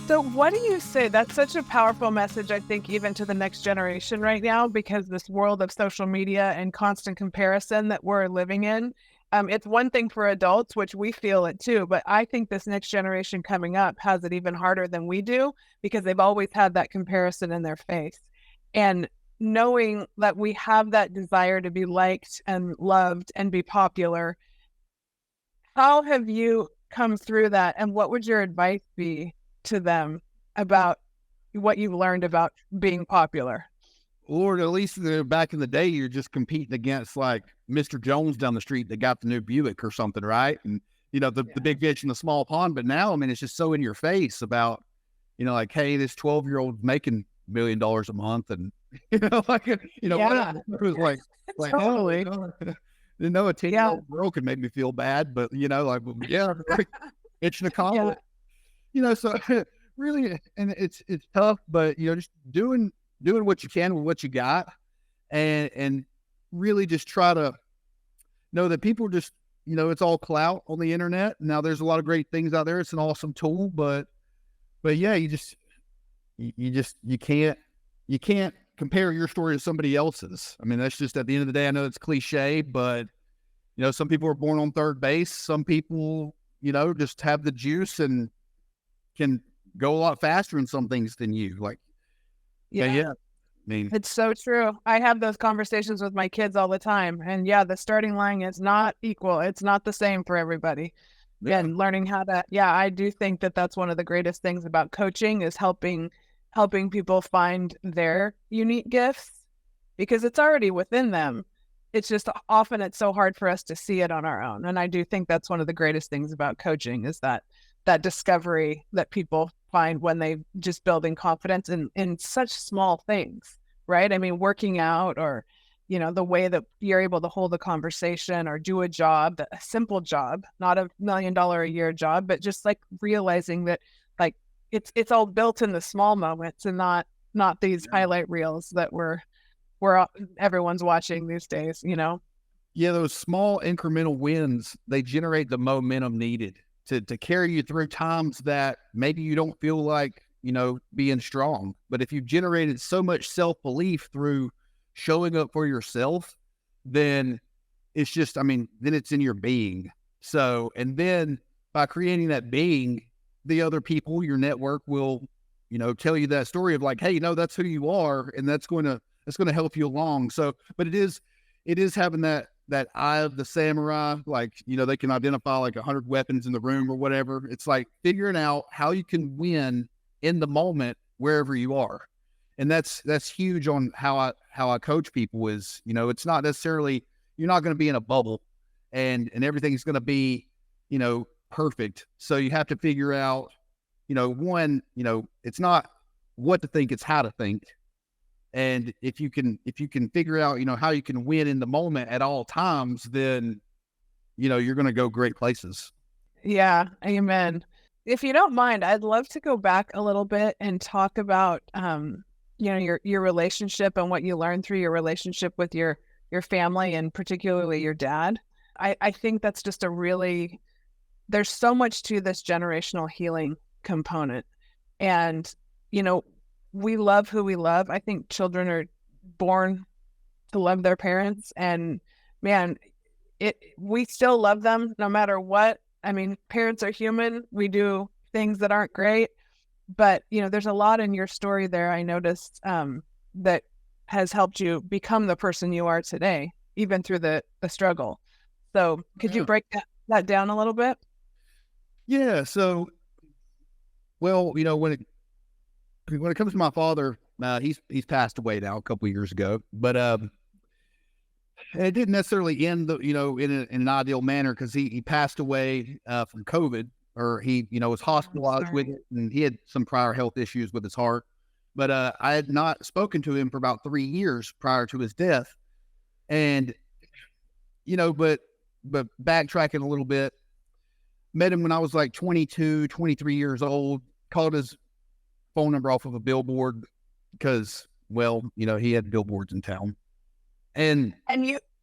So what do you say? That's such a powerful message, I think, even to the next generation right now, because this world of social media and constant comparison that we're living in, it's one thing for adults, which we feel it too, but I think this next generation coming up has it even harder than we do because they've always had that comparison in their face. And knowing that we have that desire to be liked and loved and be popular, how have you come through that? And what would your advice be to them about what you've learned about being popular? Or at least back in the day, you're just competing against like Mr. Jones down the street that got the new Buick or something, right? And, the big fish in the small pond. But now, I mean, it's just so in your face about, like, hey, this 12-year-old making $1 million a month. And, Yeah, it was like, totally. a 10-year-old girl could make me feel bad, but, like, it's an accomplishment. So really, and it's tough, but, just doing what you can with what you got, and really just try to know that people just, it's all clout on the internet. Now there's a lot of great things out there. It's an awesome tool, but yeah, you can't compare your story to somebody else's. I mean, that's just, at the end of the day, I know it's cliche, but some people are born on third base. Some people, just have the juice and can go a lot faster in some things than you. Like, yeah. I mean, It's so true. I have those conversations with my kids all the time. And yeah, the starting line is not equal. It's not the same for everybody. yeah, And learning how to, I do think that that's one of the greatest things about coaching is helping people find their unique gifts because it's already within them. It's just often it's so hard for us to see it on our own. And I do think that's one of the greatest things about coaching is that discovery that people find when they just building confidence in such small things, right? I mean, working out or, the way that you're able to hold a conversation or do a job, a simple job, not a $1 million a year job, but just like realizing that like it's all built in the small moments and not these highlight reels that everyone's watching these days, Yeah, those small incremental wins, they generate the momentum needed to carry you through times that maybe you don't feel like, being strong. But if you've generated so much self-belief through showing up for yourself, then it's just, then it's in your being. So, and then by creating that being, the other people, your network will, tell you that story of like, hey, that's who you are. And that's going to help you along. So, but it is having that eye of the samurai, like, they can identify like 100 weapons in the room or whatever. It's like figuring out how you can win in the moment wherever you are. And that's huge on how I coach people is, it's not necessarily, you're not going to be in a bubble and everything's going to be, perfect. So you have to figure out, one, it's not what to think, it's how to think. And if you can figure out, how you can win in the moment at all times, then, you're going to go great places. Yeah, amen. If you don't mind, I'd love to go back a little bit and talk about, your relationship and what you learned through your relationship with your family and particularly your dad. I think that's just there's so much to this generational healing component. And, we love who we love. I think children are born to love their parents, and man, we still love them no matter what. I mean, parents are human. We do things that aren't great, but there's a lot in your story there. I noticed that has helped you become the person you are today, even through the struggle. So could you break that down a little bit? Yeah. So, well, when it comes to my father, he's passed away now a couple of years ago, but it didn't necessarily end in an ideal manner because he passed away from COVID, or he was hospitalized with it, and he had some prior health issues with his heart. But I had not spoken to him for about 3 years prior to his death, and but backtracking a little bit, met him when I was like 22, 23 years old. Called his phone number off of a billboard because, well, he had billboards in town. And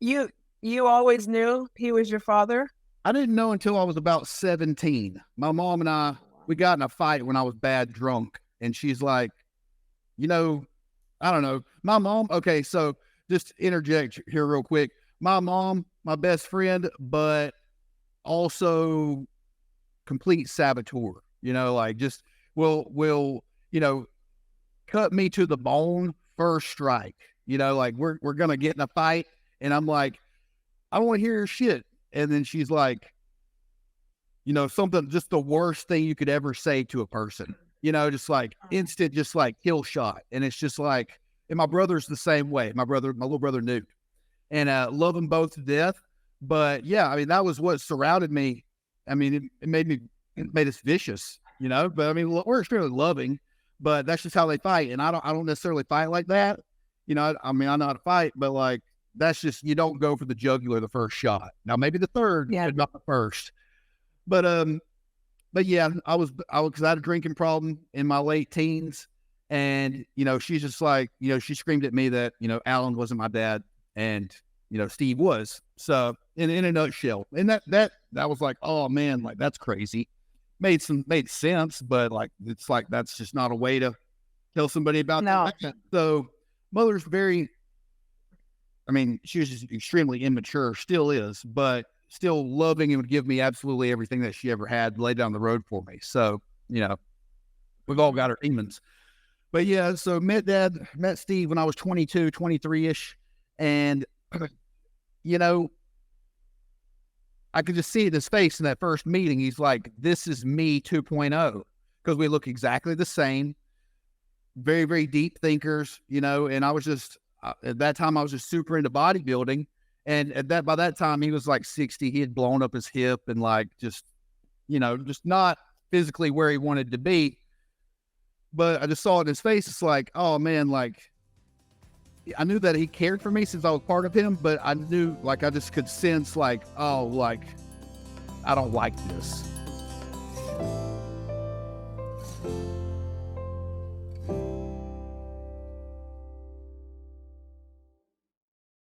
you always knew he was your father? I didn't know until I was about 17. My mom and I we got in a fight when I was bad drunk. And she's like, you know, I don't know. My mom, okay, so just interject here real quick. My mom, my best friend, but also complete saboteur, like just will, cut me to the bone first strike, like we're going to get in a fight. And I'm like, I don't want to hear your shit. And then she's like, something, just the worst thing you could ever say to a person, just like instant, just like kill shot. And it's just like, and my brother's the same way. My little brother Newt, and love them both to death. But yeah, I mean, that was what surrounded me. I mean, it made us vicious, but I mean, we're extremely loving, but that's just how they fight. And I don't necessarily fight like that. I mean, I know how to fight, but like, that's just, you don't go for the jugular the first shot. Now, maybe the third, but not the first. But yeah, cause I had a drinking problem in my late teens, and, she's just like, she screamed at me that, Alan wasn't my dad, and, Steve was. So in a nutshell, and that was like, oh man, like that's crazy. Made sense, but like, it's like, that's just not a way to tell somebody about that. So mother's she was just extremely immature, still is, but still loving and would give me absolutely everything that she ever had laid down the road for me. So, we've all got our demons. But yeah, so met Steve when I was 22, 23-ish. And, I could just see it in his face in that first meeting. He's like, this is me 2.0, because we look exactly the same. Very, very deep thinkers, and I was just, at that time, I was just super into bodybuilding. And by that time, he was like 60. He had blown up his hip and like, just not physically where he wanted to be. But I just saw it in his face. It's like, oh man, like I knew that he cared for me since I was part of him, but I knew, like, I just could sense like, oh, like, I don't like this.